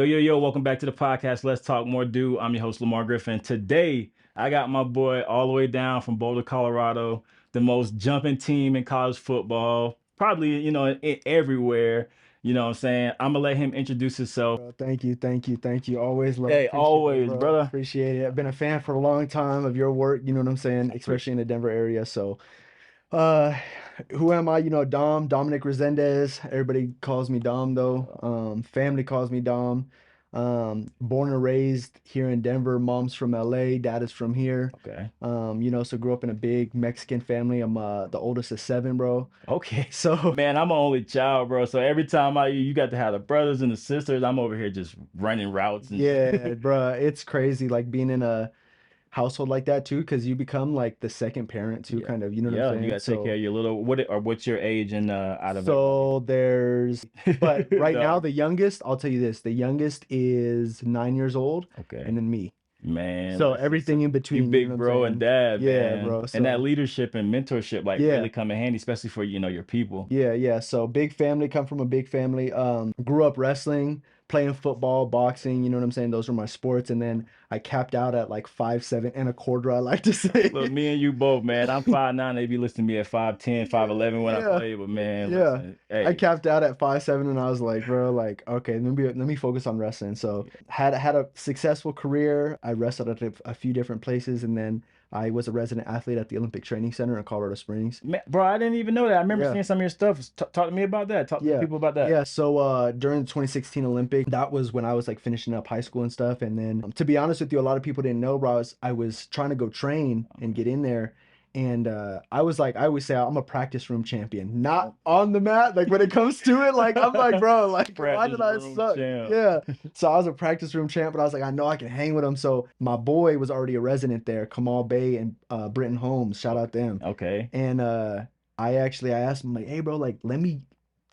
Yo, welcome back to the podcast. Let's talk more, dude. I'm your host, Lamar Griffin. Today, I got my boy all the way down from Boulder, Colorado, the most jumping team in college football, probably, everywhere. You know what I'm saying? I'm going to let him introduce himself. Bro, thank you. Always love, Hey, appreciate it, always, bro. brother. Appreciate it. I've been a fan for a long time of your work, you know what I'm saying, especially in the Denver area. So, uh, who am I? Dominic Resendiz. Everybody calls me Dom though. Family calls me Dom. Born and raised here in Denver. Mom's from LA, dad is from here. Okay. So grew up in a big Mexican family. I'm the oldest of seven, bro. Okay. So Man, I'm an only child, bro. So every time you got to have the brothers and the sisters. I'm over here just running routes yeah, and bro, it's crazy like being in a household like that too, because you become like the second parent too, yeah. kind of, you know what I'm Yeah, you saying? got to take care So of your little what's your age and out of everybody? so there's but right now No. the youngest, I'll tell you this, the youngest is 9 years old, and Okay. then me. Man, So listen, so everything in you between, you know what big I'm bro and saying? dad, Yeah, man. bro. And that So leadership and mentorship like yeah. really come in handy, especially for, your people. Yeah. So big family, come from a big family. Grew up wrestling, playing football, boxing, you know what I'm saying? Those were my sports. And then I capped out at like 5'7" and a quarter, I like to Look, say. me and you both, man. I'm 5'9". They be listening to me at 5'10", Yeah, 5'11" when I yeah, play, but man, yeah. listen, I hey. capped out at 5'7" and I was like, bro, like, okay, let me focus on wrestling. So had a successful career. I wrestled at a few different places, and then I was a resident athlete at the Olympic Training Center in Colorado Springs. Man, bro, I didn't even know that. I remember Yeah. seeing some of your stuff. Talk to me about that. Talk to the Yeah. people about that. Yeah. So during the 2016 Olympic, that was when I was like finishing up high school and stuff. And then to be honest with you, a lot of people didn't know, bro. I was trying to go train and get in there. And I was like, I always say I'm a practice room champion, not on the mat. Like when it comes to it, like I'm like, bro, like why Practice did I room suck? champ. Yeah. So I was a practice room champ, but I was like, I know I can hang with him. So my boy was already a resident there, Kamal Bay and Britton Holmes. Shout out them. Okay. And I asked him like, hey bro, like let me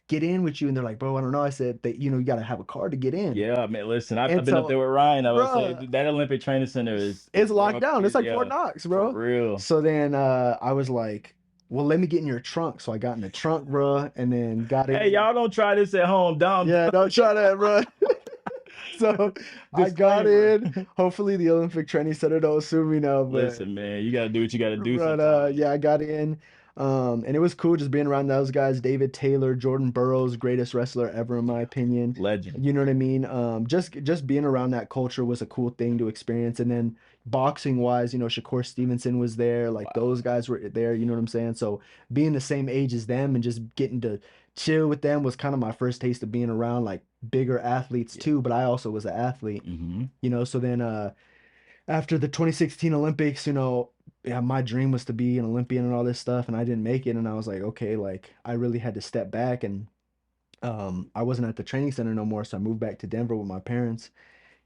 get in with you, and they're like, bro, I don't know. I said that you got to have a card to get in, Yeah, man. Listen, I've and been up there so, with Ryan. I would say bro, that Olympic Training Center is it's locked broke. down. It's like Fort Yeah, Knox, for bro. real. So then I was like, well, let me get in your trunk. So I got in the trunk, bro, and then got Hey, in. y'all don't try this at home. Down. Yeah, don't try that, bro. So I got Disclaimer. in. Hopefully the Olympic Training Center don't sue me now, but Listen, man, you gotta do what you gotta do But sometimes. yeah, I got in. And it was cool just being around those guys. David Taylor, Jordan Burroughs, greatest wrestler ever in my opinion. Legend. You know what I mean? Just being around that culture was a cool thing to experience. And then boxing wise, Shakur Stevenson was there, like Wow. those guys were there, you know what I'm saying? So being the same age as them and just getting to chill with them was kind of my first taste of being around like bigger athletes Yeah. too, but I also was an athlete, Hmm. so then after the 2016 Olympics, yeah, my dream was to be an Olympian and all this stuff, and I didn't make it. And I was like, okay, like I really had to step back, and I wasn't at the training center no more, so I moved back to Denver with my parents,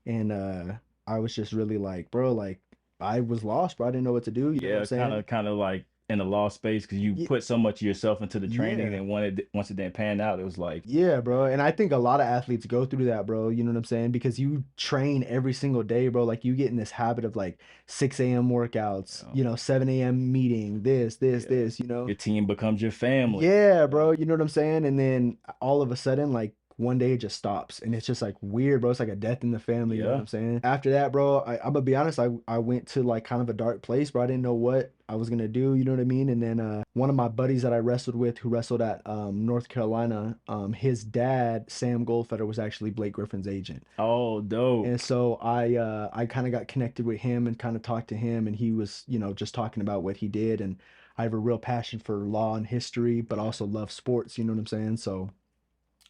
and I was just really like, bro, like I was lost, bro. I didn't know what to do. You know what I'm Yeah, kind saying? of, kind of like in a lost space because you Y- put so much of yourself into the training, Yeah. and once it didn't pan out, it was like, Yeah, bro. And I think a lot of athletes go through that, bro. You know what I'm saying? Because you train every single day, bro. Like you get in this habit of like 6 a.m. workouts, you know, 7 a.m. meeting, this, this, yeah, this. your team becomes your family. Yeah, Yeah. bro. You know what I'm saying? And then all of a sudden, like one day it just stops. And it's just like weird, bro. It's like a death in the family. You know what Yeah. I'm saying? After that, bro, I'm gonna be honest, I went to like kind of a dark place, bro. I didn't know what I was gonna do, you know what I mean? And then one of my buddies that I wrestled with who wrestled at North Carolina, his dad, Sam Goldfeder, was actually Blake Griffin's agent. Oh, And dope. so I kind of got connected with him and kind of talked to him, and he was, just talking about what he did. And I have a real passion for law and history, but Yeah. also love sports, you know what I'm saying? So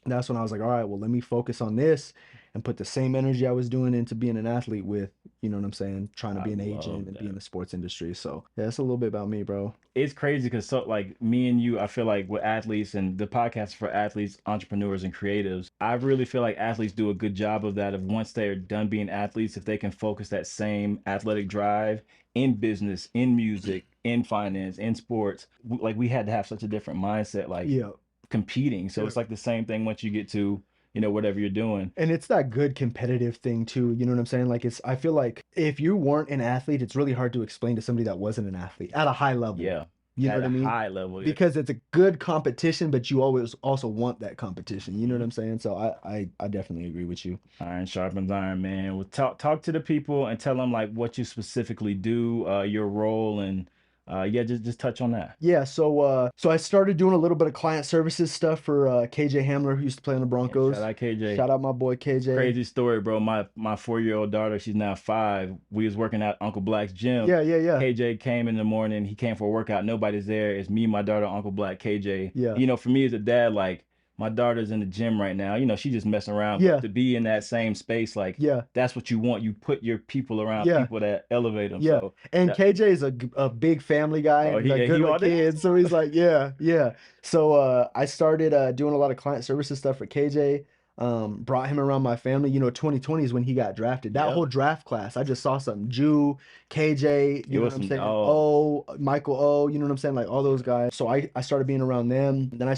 that's when I was like, all right, well, let me focus on this and put the same energy I was doing into being an athlete with, you know what I'm saying, trying to I be an agent love and be in that. the sports industry. So yeah, that's a little bit about me, bro. It's crazy because so like me and you, I feel like with athletes and the podcast for athletes, entrepreneurs, and creatives, I really feel like athletes do a good job of that. Of once they're done being athletes, if they can focus that same athletic drive in business, in music, in finance, in sports, like we had to have such a different mindset, like Yeah. competing. So Yeah. it's like the same thing once you get to, whatever you're doing. And it's that good competitive thing too, you know what I'm saying? Like I feel like if you weren't an athlete, it's really hard to explain to somebody that wasn't an athlete at a high level. Yeah. You know At what a I mean? high level. Yeah. Because it's a good competition, but you always also want that competition. You know what Mhm. I'm saying? So I definitely agree with you. Iron sharpens iron, man. Well, talk to the people and tell them like what you specifically do, your role, and yeah, just touch on that. Yeah, so I started doing a little bit of client services stuff for KJ Hamler, who used to play on the Yeah, shout Broncos. out KJ. Shout out my boy KJ. Crazy story, bro. My 4-year-old daughter, she's now 5. We was working at Uncle Black's gym. Yeah, yeah, yeah. KJ came in the morning. He came for a workout. Nobody's there. It's me, my daughter, Uncle Black, KJ. Yeah. You know, for me as a dad, like my daughter's in the gym right now. You know, she just messing around, but Yeah. to be in that same space, like Yeah. that's what you want. You put your people around Yeah. people that elevate them. Yeah. So And that, KJ is a big family guy oh, and like good he with all there. kids. So he's like, yeah, yeah. So I started doing a lot of client services stuff for KJ. Brought him around my family. 2020 is when he got drafted. That Yep. whole draft class, I just saw something. Jew, KJ, It you know was what I'm some saying? dogs. Oh, Michael O, you know what I'm saying? Like all those guys. So I started being around them. Then I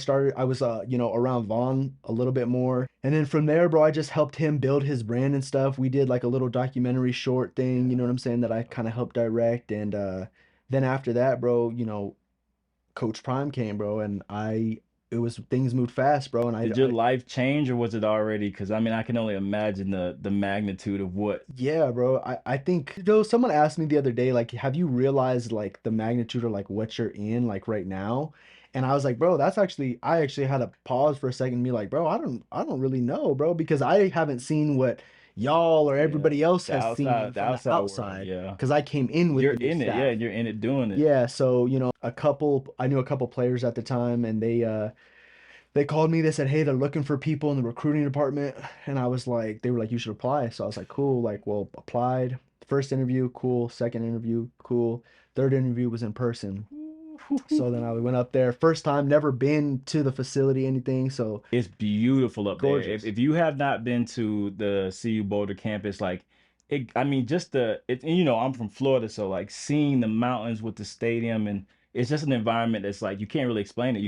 was around Vaughn a little bit more. And then from there, bro, I just helped him build his brand and stuff. We did like a little documentary short thing, you know what I'm saying, that I kind of helped direct. And then after that, bro, Coach Prime came, bro, and it was things moved fast, bro. And Did your life change or was it already? Because I mean, I can only imagine the magnitude of what. yeah, bro. I think someone asked me the other day, like, have you realized like the magnitude of like what you're in like right now? And I was like, bro, I actually had to pause for a second and be like, bro, I don't really know, bro, because I haven't seen what y'all or Yeah, everybody else has seen the from the outside world. outside, Yeah, because I came in with you're the new in it. Yeah, staff. you're in it, doing it. Yeah, so I knew a couple players at the time, and they called me. They said, "Hey, they're looking for people in the recruiting department." And I was like, they were like, "You should apply." So I was like, "Cool." Like, well, applied. First interview, cool. Second interview, cool. Third interview was in person. So then I went up there. First time, never been to the facility, anything. So It's beautiful up there. gorgeous. If you have not been to the CU Boulder campus, like it, I mean, just the it. And, you know, I'm from Florida, so like seeing the mountains with the stadium, and it's just an environment that's like you can't really explain it. Yeah.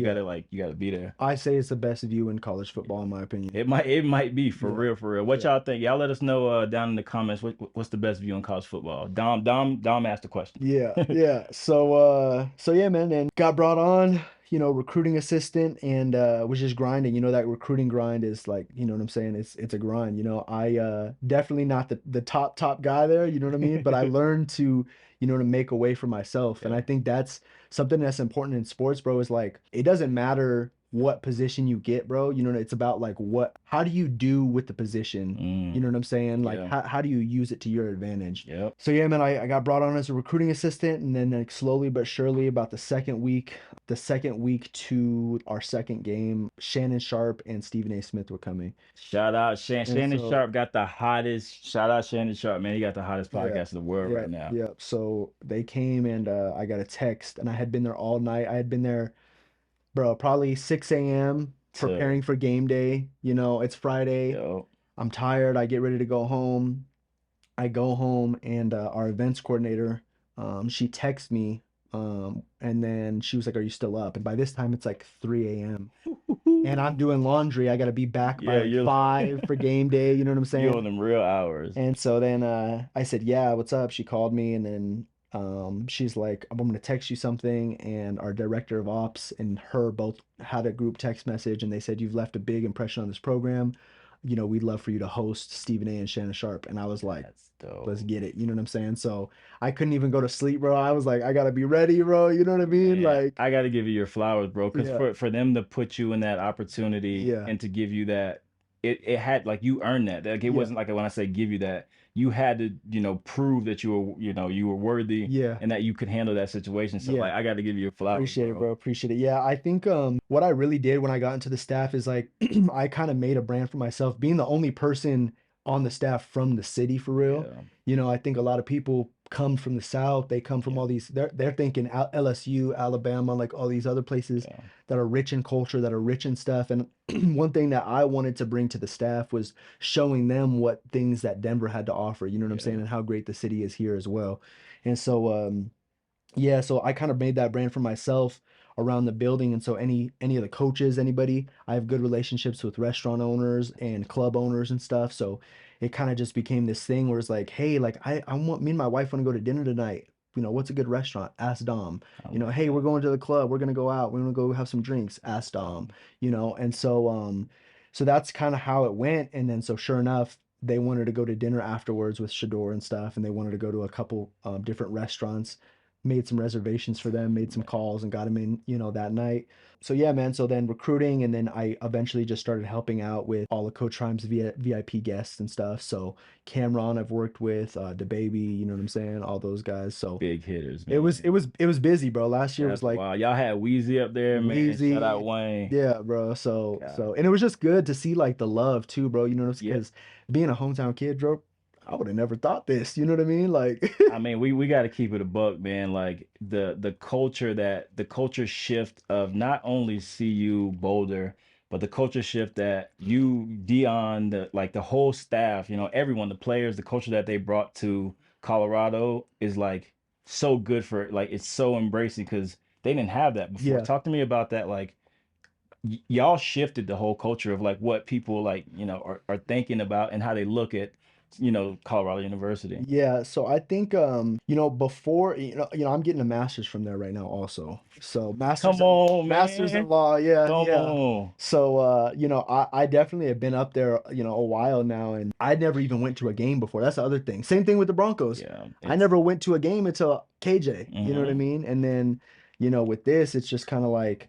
You gotta be there. I say it's the best view in college football, in my opinion. It might be for Yeah. real, for real. What Yeah. y'all think? Y'all let us know down in the comments what's the best view in college football. Dom asked the question. Yeah, yeah. So yeah, man, and got brought on, recruiting assistant and was just grinding. That recruiting grind is like, you know what I'm saying? It's a grind. I definitely not the top guy there, you know what I mean? But I learned to make a way for myself. And Yeah. I think that's something that's important in sports, bro, is like it doesn't matter what position you get, bro. It's about like how do you do with the position? You Mm, know what I'm saying? Like yeah. how do you use it to your advantage? Yep. So yeah, man, I got brought on as a recruiting assistant, and then like slowly but surely, about the second week to our second game, Shannon Sharp and Stephen A. Smith were coming, Shout out and Shannon so Sharp got the hottest. Shout out Shannon Sharp, man. He got the hottest yeah, podcast in the world yeah, right now. yeah. So they came, and I got a text, and I had been there all night. I had been there, bro, probably 6 a.m. To preparing for game day. It's Friday. yo, I'm tired. I get ready to go home. I go home and our events coordinator, she texts me, and then she was like, "Are you still up?" And by this time, it's like 3 a.m. and I'm doing laundry. I got to be back by yeah, like you're 5 for game day. You know what I'm you on saying? them real hours. And so then I said, "Yeah, what's up?" She called me, and then she's like, "I'm going to text you something." And our director of ops and her both had a group text message, and they said, "You've left a big impression on this program. We'd love for you to host Stephen A. and Shannon Sharp." And I was like, That's let's dope. get it. You know what I'm saying? So I couldn't even go to sleep, bro. I was like, I gotta be ready, bro. You know what I mean? Man, Like, I got to give you your flowers, bro. Because yeah, for them to put you in that opportunity yeah, and to give you that, it had like you earned that. Like it yeah, wasn't like when I say give you that, you had to prove that you were worthy yeah, and that you could handle that situation. So yeah. like I got to give you your flowers, Appreciate it, bro. bro. Appreciate it. Yeah, I think what I really did when I got into the staff is like I kind of made a brand for myself, being the only person on the staff from the city for real. Yeah, I think a lot of people come from the South. They come from yeah, all these. They're thinking LSU, Alabama, like all these other places yeah, that are rich in culture, that are rich in stuff. And one thing that I wanted to bring to the staff was showing them what things that Denver had to offer. You know what I'm saying, yeah. and how great the city is here as well. And so yeah, so I kind of made that brand for myself around the building. And so any of the coaches, anybody, I have good relationships with restaurant owners and club owners and stuff. So it kind of just became this thing where it's like, hey, like I want me and my wife want to go to dinner tonight. what's a good restaurant? Ask Dom. I love Hey, we're that. going to the club. We're gonna go out. We're gonna go have some drinks. Ask Dom. Um, And so that's kind of how it went. And then so sure enough, they wanted to go to dinner afterwards with Shador and stuff, and they wanted to go to a couple different restaurants. Made some reservations for them, made some man, calls, and got them in, that night. So yeah, man. So then recruiting, and then I eventually just started helping out with all of Coach Rhymes VIP guests and stuff. So Cameron, I've worked with, the baby, you know what I'm saying, all those guys. So big hitters, it was man. it was it was busy, bro. Last year was That's like wild. Y'all had Wheezy up there, man. Shout out Wheezy. Wayne. Yeah, bro. So God. so and it was just good to see like the love too, bro. You know, Yeah. because being a hometown kid, bro, I would have never thought this. You know what I mean? Like, I mean, we got to keep it a buck, man. Like the culture shift of not only CU Boulder, but the culture shift that you, Dion, the whole staff, everyone, the players, the culture that they brought to Colorado is like so good for like it's so embracing because they didn't have that before. yeah. Talk to me about that. Like y'all shifted the whole culture of like what people like, are thinking about and how they look at, Colorado University. Yeah, so I think before I'm getting a master's from there right now also. So Come on, master's in man. law, yeah, Come yeah. on. So I definitely have been up there, a while now, and I never even went to a game before. That's the other thing. Same thing with the Broncos. Yeah, I it's never went to a game until KJ, you know what I hmm mean? And then, with this, it's just kind of like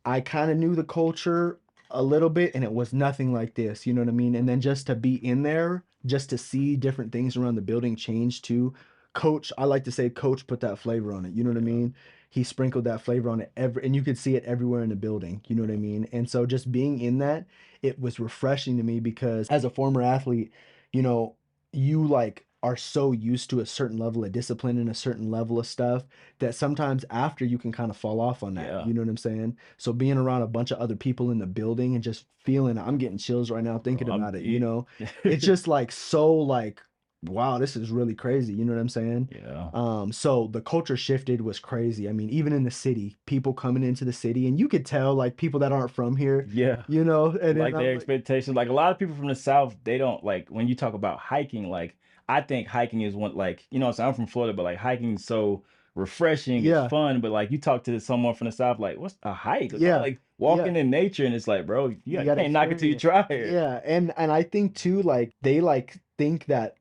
I kind of knew the culture a little bit and it was nothing like this, you know what I mean? And then just to be in there, just to see different things around the building change too. Coach, I like to say Coach put that flavor on it, you know what I yeah, mean? He sprinkled that flavor on it and you could see it everywhere in the building, you know what I yeah. mean? And so just being in that, it was refreshing to me because as a former athlete, you know, you like are so used to a certain level of discipline and a certain level of stuff that sometimes after you can kind of fall off on that. Yeah, You know what I'm saying? So being around a bunch of other people in the building and just feeling, I'm getting chills right now bro. thinking I'm about it, it, it's just like so like, wow, this is really crazy. You know what I'm saying? yeah. So the culture shifted was crazy. I mean, even in the city, people coming into the city and you could tell like people that aren't from here, Yeah. and then Like I'm their like, expectations. Like a lot of people from the South, they don't like when you talk about hiking, like I think hiking is one like, so I'm from Florida, but like hiking is so refreshing, it's yeah, fun. But like you talk to someone from the South, like, what's a hike? yeah, Like yeah. walking in nature, and it's like, bro, You you got to can't knock it till you experience. try it. Yeah, and I think too, like they like think that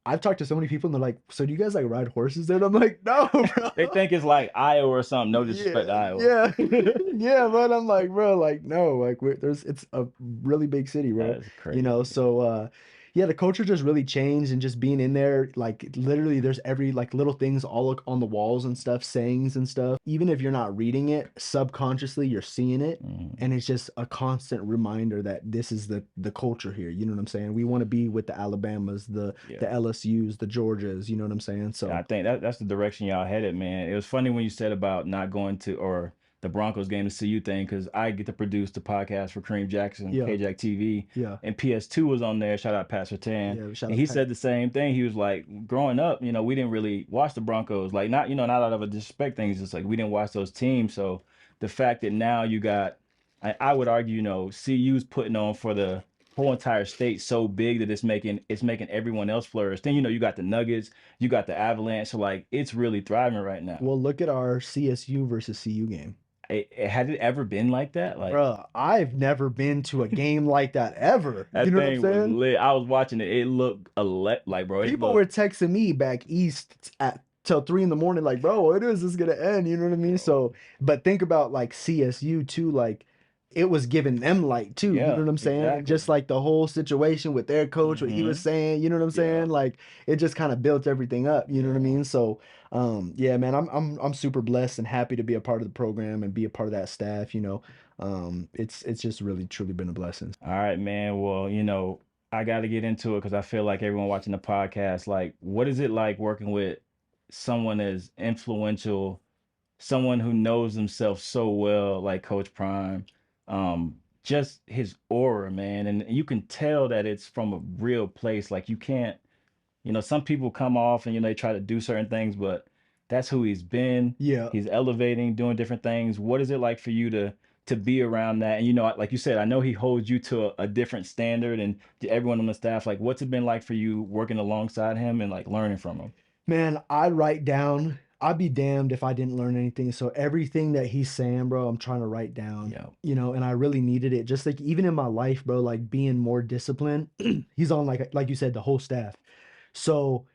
I've talked to so many people and they're like, so do you guys like ride horses there? And I'm like, no, They bro. think it's like Iowa or something. No Yeah, disrespect to Iowa. yeah, yeah, but I'm like, bro, like, no, like, it's a really big city, bro. That's crazy. So, yeah, the culture just really changed, and just being in there, like, literally, there's every like little things all on the walls and stuff, sayings and stuff. Even if you're not reading it, subconsciously you're seeing it, Mhm. and it's just a constant reminder that this is the culture here. You know what I'm saying? We want to be with the Alabamas, the Yeah. LSUs, the Georgias. You know what I'm saying? Yeah, I So, think that's the direction y'all headed, man. It was funny when you said about not going to or the Broncos game to see you thing because I get to produce the podcast for Kareem Jackson, yeah, KJack TV, yeah, and PS2 was on there. Shout out Pastor Tan, yeah. Shout and out he Pat. said the same thing. He was like, growing up, we didn't really watch the Broncos, like not out of a disrespect thing. It's just like we didn't watch those teams. So the fact that now you got, I would argue, CU's putting on for the whole entire state so big that it's making everyone else flourish. Then you got the Nuggets, you got the Avalanche, so like it's really thriving right now. Well, look at our CSU versus CU game. Had it ever been like that? Like Bruh, I've never been to a game like that ever. You that know what I'm thing was saying? lit. I was watching it. It looked like bro. It People were looked texting me back east at till 3 in the morning, like, bro, when is this gonna end? You know what I mean? bro. So, but think about like CSU too, like it was giving them light too. You know Yeah, what I'm saying? And just exactly. like the whole situation with their coach, what he was Hmm. saying, you know what I'm Yeah. saying? Like it just kind of built everything up. You know what I Yeah. mean? So, yeah, man, I'm super blessed and happy to be a part of the program and be a part of that staff. It's just really truly been a blessing. All right, man. Well, I got to get into it because I feel like everyone watching the podcast, like, what is it like working with someone as influential, someone who knows himself so well, like Coach Prime? Just his aura, man, and you can tell that it's from a real place. Like you can't, some people come off and they try to do certain things, but that's who he's been. Yeah. He's elevating, doing different things. What is it like for you to be around that? And like you said, I know he holds you to a different standard, and to everyone on the staff. Like, what's it been like for you working alongside him and like learning from him? Man, I write down. I'd be damned if I didn't learn anything. So everything that he's saying, bro, I'm trying to write down, Yeah. and I really needed it. Just like even in my life, bro, like being more disciplined. He's on like you said, the whole staff. So,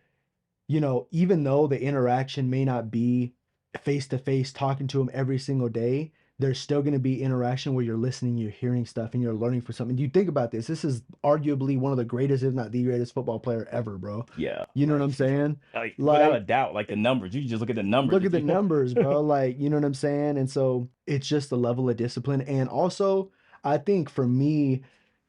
even though the interaction may not be face to face talking to him every single day, there's still going to be interaction where you're listening, you're hearing stuff, and you're learning from something. You think about this. This is arguably one of the greatest, if not the greatest football player ever, bro. Yeah. You know what Like I'm saying? like without a Like, doubt, like the numbers. You just look at the numbers look at if the you numbers, bro. Like, you know what I'm saying? And so it's just the level of discipline. And also, I think for me,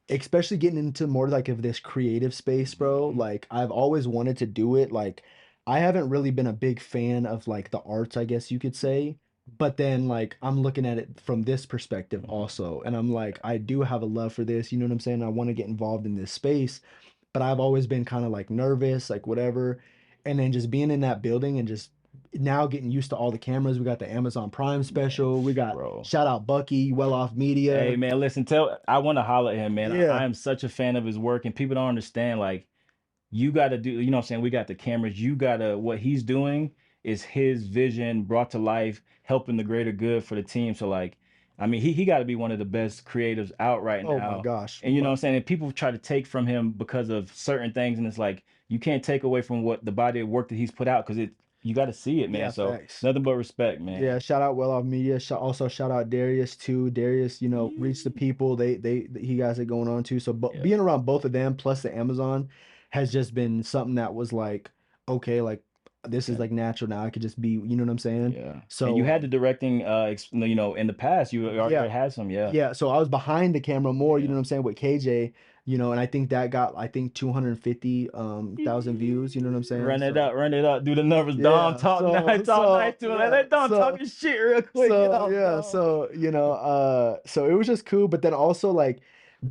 especially getting into more like of this creative space, bro, Mhm. like I've always wanted to do it. Like, I haven't really been a big fan of like the arts, I guess you could say. But then like I'm looking at it from this perspective also. And I'm like, I do have a love for this, you know what I'm saying? I want to get involved in this space, but I've always been kind of like nervous, like whatever. And then just being in that building and just now getting used to all the cameras. We got the Amazon Prime Man, special. We got bro. shout out Bucky, Well Off Hey Media. man, listen, I want to holler at him, man. I Yeah. am such a fan of his work, and people don't understand. Like, you got to do, you know what I'm saying? We got the cameras. You got to, what he's doing is his vision brought to life, helping the greater good for the team. So, like, I mean, he got to be one of the best creatives out right Oh my now. gosh. And you know what I'm saying? And people try to take from him because of certain things. And it's like, you can't take away from what the body of work that he's put out because you got to see it, man. Yeah, So, facts. nothing but respect, Yeah, man. shout out Well Off Media. Also shout out Darius too. Darius, reach the Yeah. people. He got it going on too. So Yeah. being around both of them plus the Amazon has just been something that was like, okay, like this is Okay. like natural now. I could just be, you know what I'm saying? Yeah. And So you had the directing, in the past, you already yeah. had some. Yeah. Yeah, so I was behind the camera more, you know Yeah. what I'm saying, with KJ, and I think that got 250 thousand views, you know what I'm saying? So Run it up, do the numbers. Dom, yeah, talk nice, talk nice to him. Let Dom talking shit real quick. Get so off yeah, Dom. so it was just cool, but then also like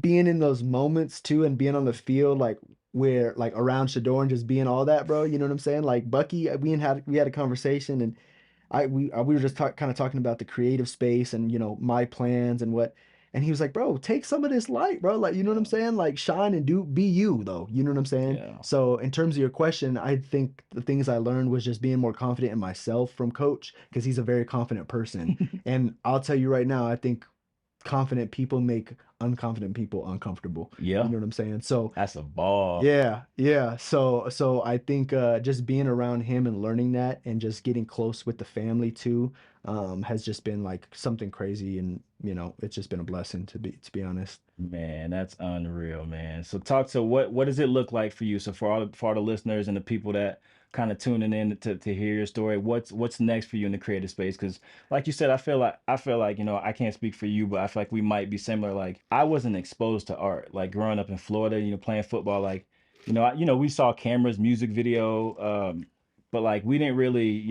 being in those moments too and being on the field like where like around Shador and just being all that, bro, you know what I'm saying? Like Bucky, we had a conversation and we were just kind of talking about the creative space and my plans and what, and he was like, bro, take some of this light, bro, like you know what I'm Yeah, saying, like shine and be you though, you know what I'm saying. yeah. So in terms of your question, I think the things I learned was just being more confident in myself from coach because he's a very confident person, and I'll tell you right now, I think confident people make unconfident people uncomfortable, you Yeah, know what I'm saying. So that's a ball. yeah, yeah. So I think just being around him and learning that and just getting close with the family too has just been like something crazy, and it's just been a blessing to be honest. Man, that's unreal, man. So talk to what does it look like for you? So for all the listeners and the people that kind of tuning in to hear your story, what's next for you in the creative space? Because like you said, I feel like I can't speak for you, but I feel like we might be similar. Like I wasn't exposed to art, like growing up in Florida, playing football. Like we saw cameras, music video, but like we didn't really,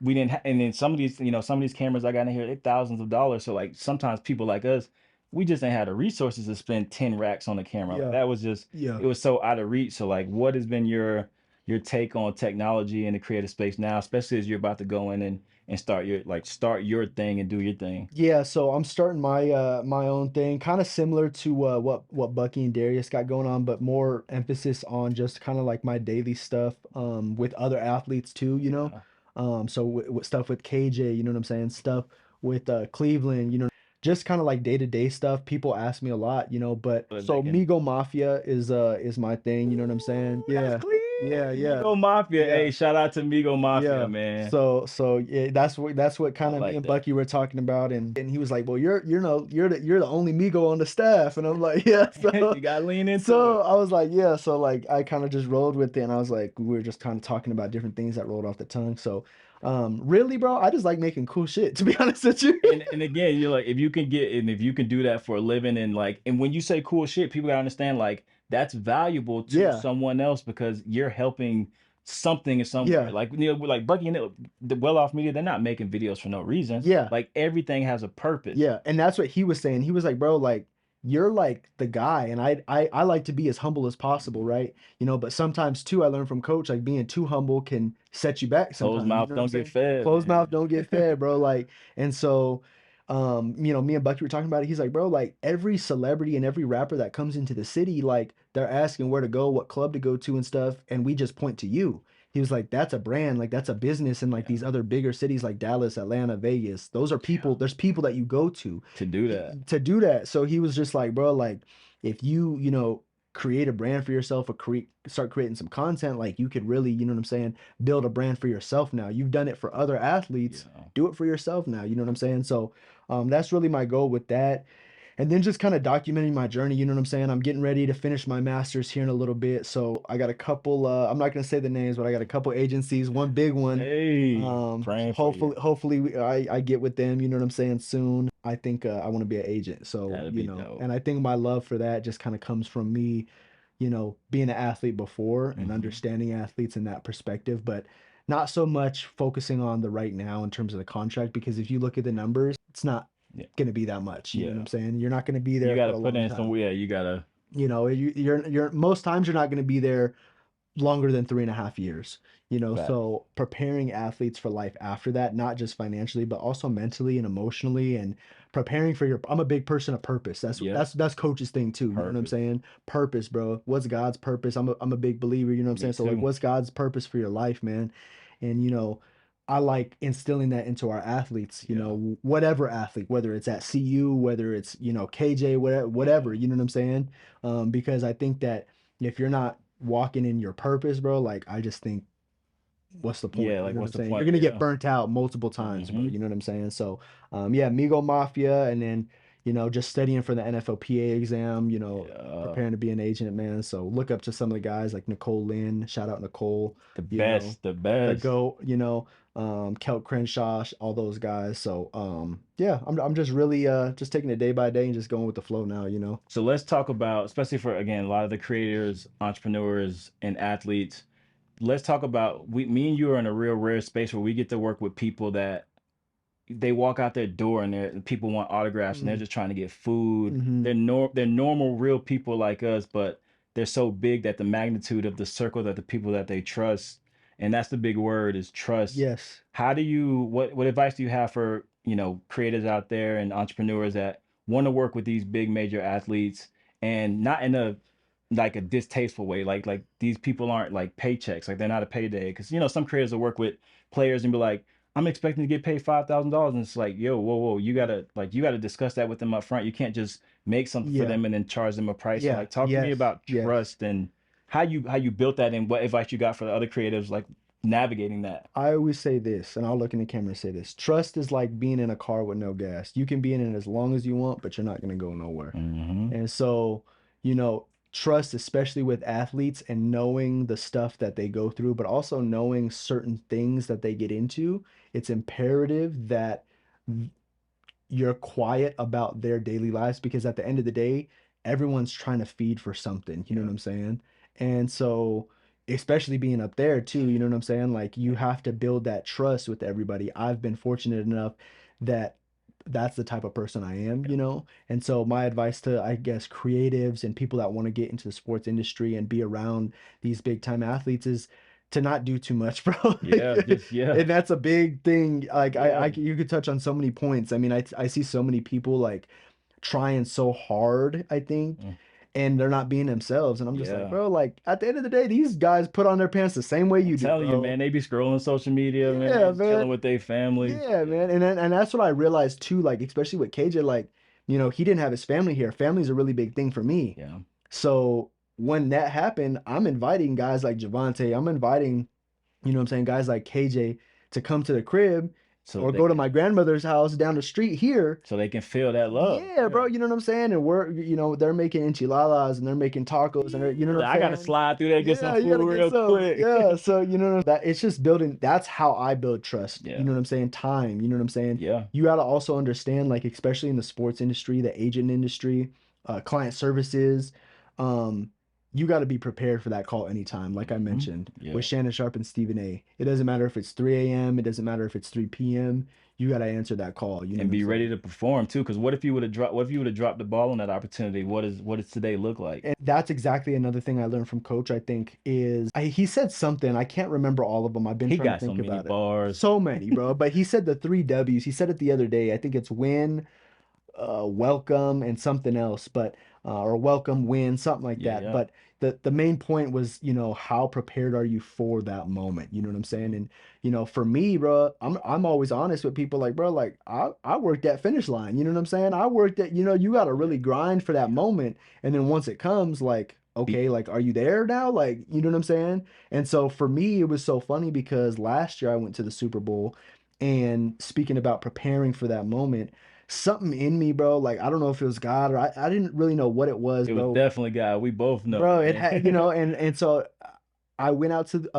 we didn't. And then some of these cameras I got in here, they're thousands of dollars. So like sometimes people like us we just ain't had the resources to spend 10 racks on the camera. Like Yeah, that was just yeah. it was so out of reach. So like what has been your take on technology in the creative space now, especially as you're about to go in and start your thing and do your thing. Yeah, so I'm starting my own thing, kind of similar to what Bucky and Darius got going on, but more emphasis on just kind of like my daily stuff with other athletes too, Yeah. So with stuff with KJ, you know what I'm saying? Stuff with Cleveland, just kind of like day-to-day stuff. People ask me a lot, but But so making Migo Mafia is my thing, you know what I'm saying? Ooh, that's Yeah. clean. Yeah, yeah. Migo Mafia. Yeah. Hey, shout out to Migo Mafia, Yeah. man. So yeah, that's what I kind of me like and that. Bucky were talking about, and he was like, "Well, you're the only Migo on the staff," and I'm like, "Yeah." So You gotta lean into so it. I was like, "Yeah." So like I kind of just rolled with it, and I was like, we were just kind of talking about different things that rolled off the tongue. So really, bro, I just like making cool shit. To be honest with you. And again, you're like, if you can do that for a living and when you say cool shit, people gotta understand like that's valuable to Yeah. someone else because you're helping something in somewhere. Yeah. Like like Bucky and the well off media, they're not making videos for no reason. Yeah. Like everything has a purpose. Yeah, and that's what he was saying. He was like, "Bro, like you're like the guy, and I like to be as humble as possible, right? But sometimes too, I learned from coach like being too humble can set you back Closed sometimes. You mouth know what I'm don't get saying? fed, Closed mouth man. don't get fed, bro. Like, and so, me and Bucky were talking about it. He's like, bro, like every celebrity and every rapper that comes into the city, like they're asking where to go, what club to go to, and stuff, and we just point to you. he was like, that's a brand, like that's a business in like Yeah. these other bigger cities like Dallas, Atlanta, Vegas. Those are Yeah. people, there's people that you go to To do that. to do that. So he was just like, bro, like if you, create a brand for yourself or start creating some content, like you could really, you know what I'm saying, build a brand for yourself now. You've done it for other athletes, Yeah. do it for yourself now. You know what I'm saying? So that's really my goal with that. And then just kind of documenting my journey, you know what I'm saying? I'm getting ready to finish my master's here in a little bit. So I got a couple, I'm not gonna say the names, but I got a couple agencies, one big one. Hey, praying for you. Hopefully I get with them, you know what I'm saying, soon. I think I want to be an agent. So, That'd be dope. and I think my love for that just kind of comes from me, being an athlete before and Hmm. understanding athletes in that perspective, but not so much focusing on the right now in terms of the contract, because if you look at the numbers, it's not Yeah. going to be that much. You know what Yeah. I'm saying? You're not going to be You there got for to a put long in some, time. yeah, you got to, You're most times you're not going to be there longer than 3.5 years. fact. So preparing athletes for life after that, not just financially, but also mentally and emotionally, and preparing for I'm a big person of purpose. That's Yep. that's that's coach's thing too. You know what I'm Purpose. saying? Purpose, bro. What's God's purpose? I'm a big believer, you know what I'm Me saying? So like too. what's God's purpose for your life, man? And I like instilling that into our athletes, Yeah. whatever athlete, whether it's at CU, whether it's, KJ, whatever, Yeah. you know what I'm saying? Because I think that if you're not walking in your purpose, bro, like I just think what's the point? Yeah. You Like, know what what's I'm the saying? You're point? gonna get Yeah. burnt out multiple times, bro. Hmm. You know what I'm saying? So, yeah, Migo Mafia, and then just studying for the NFLPA exam. Yeah. Preparing to be an agent, man. So look up to some of the guys like Nicole Lynn. Shout out Nicole. The You know, best. The the best. GOAT. Kelt Crenshaw, all those guys. So, yeah, I'm just really just taking it day by day and just going with the flow now. So let's talk about, especially for, again, a lot of the creators, entrepreneurs, and athletes. Let's talk about, me and you are in a real rare space where we get to work with people that they walk out their door and people want autographs and they're just trying to get food. Mm-hmm. They're normal, real people like us, but they're so big that the magnitude of the circle that the people that they trust, and that's the big word, is trust. Yes. How do you what advice do you have for, creators out there and entrepreneurs that want to work with these big major athletes, and not in a like a distasteful way, like these people aren't like paychecks, like they're not a payday, because some creators will work with players and be like, I'm expecting to get paid $5,000, and it's like, yo, whoa, you gotta discuss that with them up front. You can't just make something for Yeah. them and then charge them a price. So Yeah. like, talk to me Yes. about Yes. trust and how you built that, and what advice you got for the other creatives like navigating that. I always say this, and I'll look in the camera and say this. Trust is like being in a car with no gas. You can be in it as long as you want, but you're not going to go nowhere. Hmm. And so, trust, especially with athletes and knowing the stuff that they go through, but also knowing certain things that they get into, it's imperative that you're quiet about their daily lives, because at the end of the day, everyone's trying to feed for something. You know what Yeah. I'm saying? And so, especially being up there too, you know what I'm saying? Like you have to build that trust with everybody. I've been fortunate enough that that's the type of person I am. And so my advice to, I guess, creatives and people that want to get into the sports industry and be around these big time athletes is to not do too much, bro. Yeah, Like, just yeah. and that's a big thing. Like Yeah. you could touch on so many points. I mean, I see so many people like trying so hard, I think, Mm. and they're not being themselves. And I'm just like, Yeah. bro, like at the end of the day, these guys put on their pants the same way I'm you do, telling you, bro. man, they be scrolling social media, Yeah, man, chilling man. with their family. Yeah, Yeah. man. And that's what I realized too, like especially with KJ, like, he didn't have his family here. Family's a really big thing for me. Yeah. So when that happened, I'm inviting guys like Javante, I'm inviting, what I'm saying, guys like KJ to come to the crib So or they go to can my grandmother's house down the street here. so they can feel that love. Yeah, Yeah. bro, you know what I'm saying? And they're making enchiladas and they're making tacos and you know what I'm Yeah. I gotta saying? slide through there and get some Yeah, you gotta food get real some. quick. Yeah, so that it's just building. That's how I build trust. You Yeah. know what I'm saying? Time. You know what I'm saying? Yeah. You gotta also understand, like especially in the sports industry, the agent industry, client services, um, you got to be prepared for that call anytime. Like I Hmm. mentioned with Yeah. Shannon Sharp and Stephen A. It doesn't matter if it's 3 a.m. It doesn't matter if it's 3 p.m. You got to answer that call. You know And what I'm be ready saying? to perform too. Because what if you would have dropped the ball on that opportunity? What does today look like? And that's exactly another thing I learned from Coach, I think, is he said something. I can't remember all of them. I've been He trying to got so think many about it. bars. So many, bro. But he said the three W's. He said it the other day. I think it's win, welcome, and something else, but or welcome, win, something like Yeah, that. yeah. But the main point was, how prepared are you for that moment? You know what I'm saying? And for me, bro, I'm always honest with people, like, bro, like I worked that finish line. You know what I'm saying? I worked that, you got to really grind for that moment. And then once it comes, like, Be- okay, like, are you there now? Like, you know what I'm saying? And so for me, it was so funny because last year I went to the Super Bowl, and speaking about preparing for that moment, something in me, bro, like, I don't know if it was God, or I didn't really know what it was, it was bro. definitely God. We both know, Bro, it had, man. and so I went out to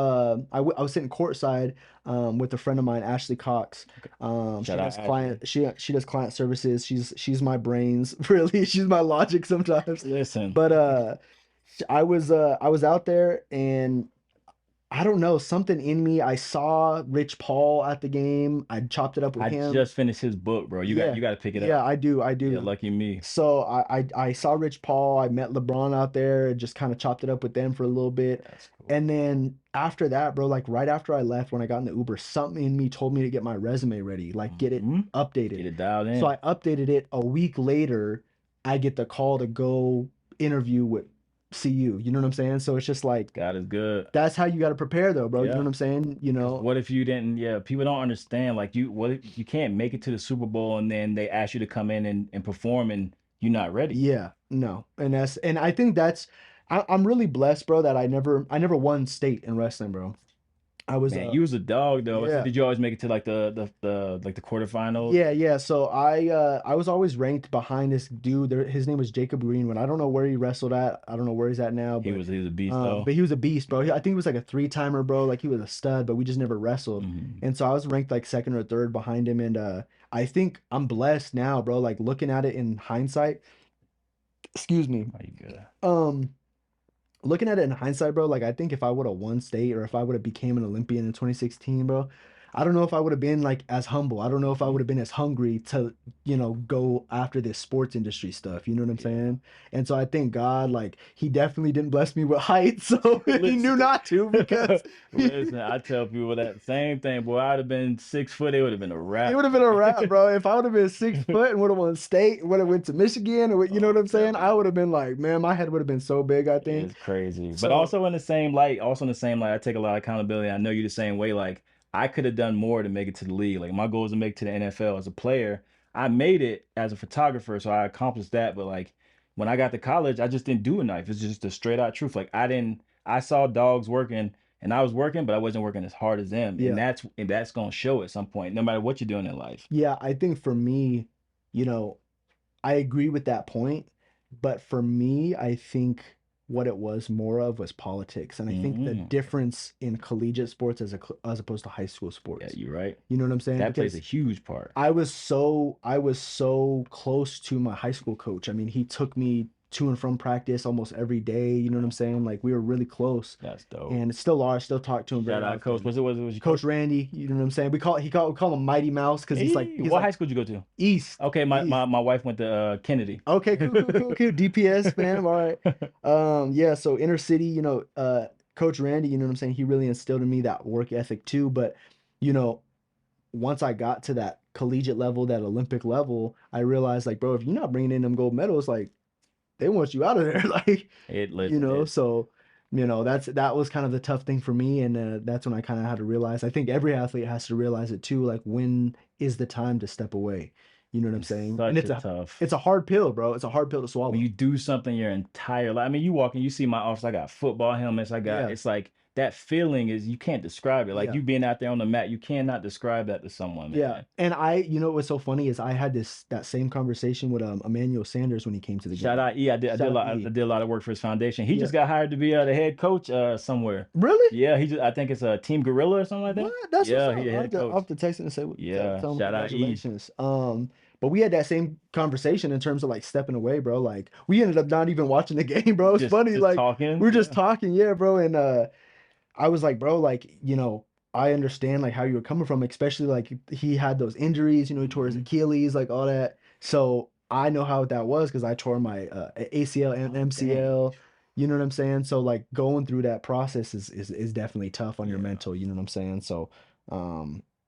I was sitting courtside with a friend of mine, Ashley Cox. She Shout out does Ashley. she does client services. She's my brains, really. She's my logic sometimes. Listen, But I was out there, and I don't know, something in me. I saw Rich Paul at the game. I chopped it up with I him. just finished his book, bro. You Yeah. got to pick it Yeah, up. I Yeah, do. lucky me. So I saw Rich Paul. I met LeBron out there, just kind of chopped it up with them for a little bit. That's cool. And then after that, bro, like right after I left, when I got in the Uber, something in me told me to get my resume ready, like get it Hmm. updated. Get it dialed So I in. updated it. A week later, I get the call to go interview with CU. You know what I'm saying? So it's just like, God is good. that's how you got to prepare though, bro. You know Yeah. what I'm saying? Because what if you didn't? Yeah, people don't understand. Like what if you can't make it to the Super Bowl and then they ask you to come in and perform and you're not ready? Yeah, no. And I think I'm really blessed, bro, that I never won state in wrestling, bro. I was Man, you was a dog though. So yeah. did you always make it to like the like the quarterfinals? Yeah. So I was always ranked behind this dude. His name was Jacob Greenwood. I don't know where he wrestled at. I don't know where he's at now, He was a beast though. but he was a beast, bro. Yeah. I think he was like a three-timer, bro. Like he was a stud, but we just never wrestled. Hmm. And so I was ranked like second or third behind him, and I think I'm blessed now, bro. Like looking at it in hindsight, excuse me. Are you good? Um Looking at it in hindsight, bro, like I think if I would have won state, or if I would have became an Olympian in 2016, bro, I don't know if I would have been like as humble. I don't know if I Mhm. would have been as hungry to, go after this sports industry stuff. You know what I'm Yeah. saying? And so I thank God, like he definitely didn't bless me with height, so he knew Listen, not to, because listen. I tell people that same thing. Boy, I'd have been 6 foot. It would have been a it wrap would have for been a me. wrap, bro. If I would have been 6 foot and would have won state, would have went to Michigan, or you know what Oh, I'm saying? telling I you. would have been like, man, my head would have been so big, I think. It's crazy. But So also in the same light, I take a lot of accountability. I know you the same way. Like I could have done more to make it to the league. Like my goal is to make it to the NFL as a player. I made it as a photographer, so I accomplished that. But like when I got to college, I just didn't do enough. It's just the straight out truth. Like I saw dogs working and I was working, but I wasn't working as hard as them. yeah. And that's gonna show at some point, no matter what you're doing in life. Yeah, I think for me, you know, I agree with that point, but for me, I think what it was more of was politics, and I think the Hmm. difference in collegiate sports as opposed to high school Yeah, sports. you're right. You know what I'm saying? That plays a Because huge part. I was so close to my high school coach. I mean, he took me to and from practice almost every day. You know what I'm saying? Like we were really close, That's dope. and still are. Still talk to him very Shout out, coach. often. Was your Coach coach? Randy, you know what I'm saying? We call him Mighty Mouse because he's like Hey, he's what high like school did you go to? East, Okay, East. my wife went to Kennedy. Okay, cool. DPS, fam. All right. Yeah, so inner city, Coach Randy, you know what I'm saying? He really instilled in me that work ethic too. But, you know, once I got to that collegiate level, that Olympic level, I realized, like, bro, if you're not bringing in them gold medals, like they want you out of there. Like, Listen, it so that was kind of the tough thing for me. And that's when I kind of had to realize, I think every athlete has to realize it too, like when is the time to step away? You know what I'm it's saying? And such it's a a tough. it's a hard pill, bro. It's a hard pill to When swallow. you do something your entire life. I mean, you walk in, you see my office. I got football helmets. Yeah. It's like that feeling is you can't describe it. Like Yeah. you being out there on the mat, you cannot describe that to someone, Yeah. man. And what was so funny is I had that same conversation with Emmanuel Sanders when he came to the Shout game. out E. Shout out I E. did a lot of work for his foundation. He Yeah. just got hired to be the head coach somewhere. Really? Yeah, I think it's a Team Gorilla or something like that. What? That's what's Yeah, up. he a head I'll coach. have to text him and say, Yeah, tell him shout out E. congratulations. But we had that same conversation in terms of like stepping away, bro. Like we ended up not even watching the game, bro. It's funny. Just Like we talking. are just Yeah. talking, yeah, bro. And I was like, bro, like, I understand like how you were coming from, especially like he had those injuries, he tore his Mhm. Achilles, like all that. So I know how that was because I tore my ACL and Oh, dang. MCL. You know what I'm saying? So like going through that process is definitely tough on your Yeah, mental, you know what I'm saying? So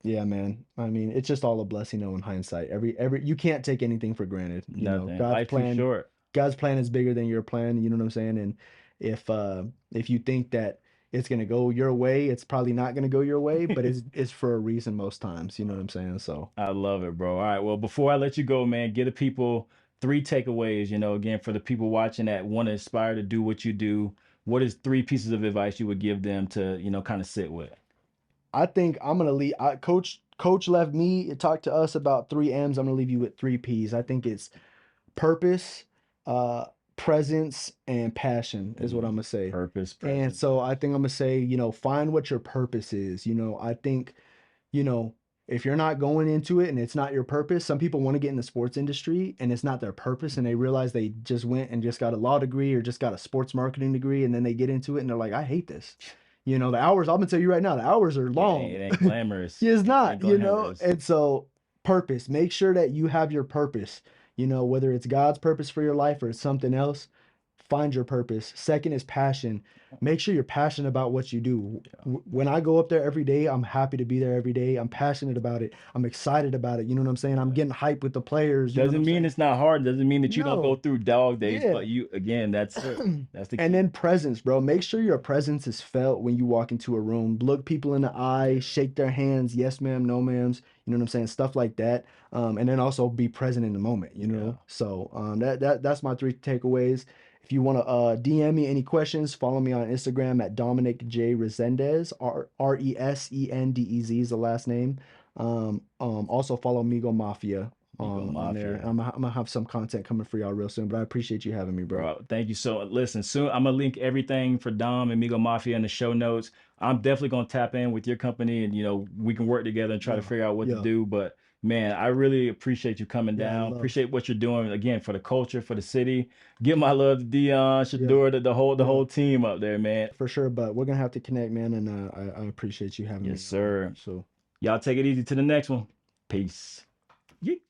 yeah, man. I mean, it's just all a blessing though in hindsight. Every you can't take anything for granted. nothing. Life too short. God's plan is bigger than your plan, you know what I'm saying? if you think that it's gonna go your way, it's probably not gonna go your way, but it's for a reason most times. You know what I'm saying? So I love it, bro. All right. Well, before I let you go, man, get the people three takeaways, again, for the people watching that want to aspire to do what you do. What is three pieces of advice you would give them to, kind of sit with? I think I'm gonna leave. Coach left me talk to us about three M's. I'm gonna leave you with three P's. I think it's purpose, uh, presence, and passion is what I'm gonna say. Purpose, And presence. so I think I'm gonna say, find what your purpose is. I think, you know, if you're not going into it and it's not your purpose, some people want to get in the sports industry and it's not their purpose and they realize they just went and just got a law degree or just got a sports marketing degree and then they get into it and they're like, I hate this. The hours, I'm gonna tell you right now, the hours are Yeah, long. it ain't glamorous. It's It ain't not. glamorous. And so purpose, make sure that you have your purpose, whether it's God's purpose for your life or it's something else, find your purpose. Second is passion. Make sure you're passionate about what you do. When I go up there every day, I'm happy to be there every day. I'm passionate about it. I'm excited about it. You know what I'm saying? I'm getting hyped with the players. You know what Doesn't I'm mean saying? it's not hard. Doesn't mean that you don't go No. through dog days, Yeah. but you, again, that's it. That's the And key. then presence, bro. Make sure your presence is felt when you walk into a room. Look people in the eye, shake their hands, yes, ma'am, no, ma'ams. You know what I'm saying? Stuff like that. And then also be present in the moment, you Yeah. know? So that's my three takeaways. If you want to DM me any questions, follow me on Instagram at Dominic J Resendez, Resendez is the last name. Also follow Migo Mafia Migo on there. Mafia. I'm gonna have some content coming for y'all real soon, but I appreciate you having me, bro. Bro, thank you so. Listen, soon I'm gonna link everything for Dom and Migo Mafia in the show notes. I'm definitely gonna tap in with your company, and we can work together and try to Yeah, figure out what to yeah, do. But man, I really appreciate you coming yeah. down. Appreciate what you're doing again for the culture, for the city. Give my love to Dion, Yeah, Shador, the yeah, whole team up there, man. for sure. But we're gonna have to connect, man, and I appreciate you having Yes, me on. sir. So. Y'all take it easy to the next one. Peace. Yeet.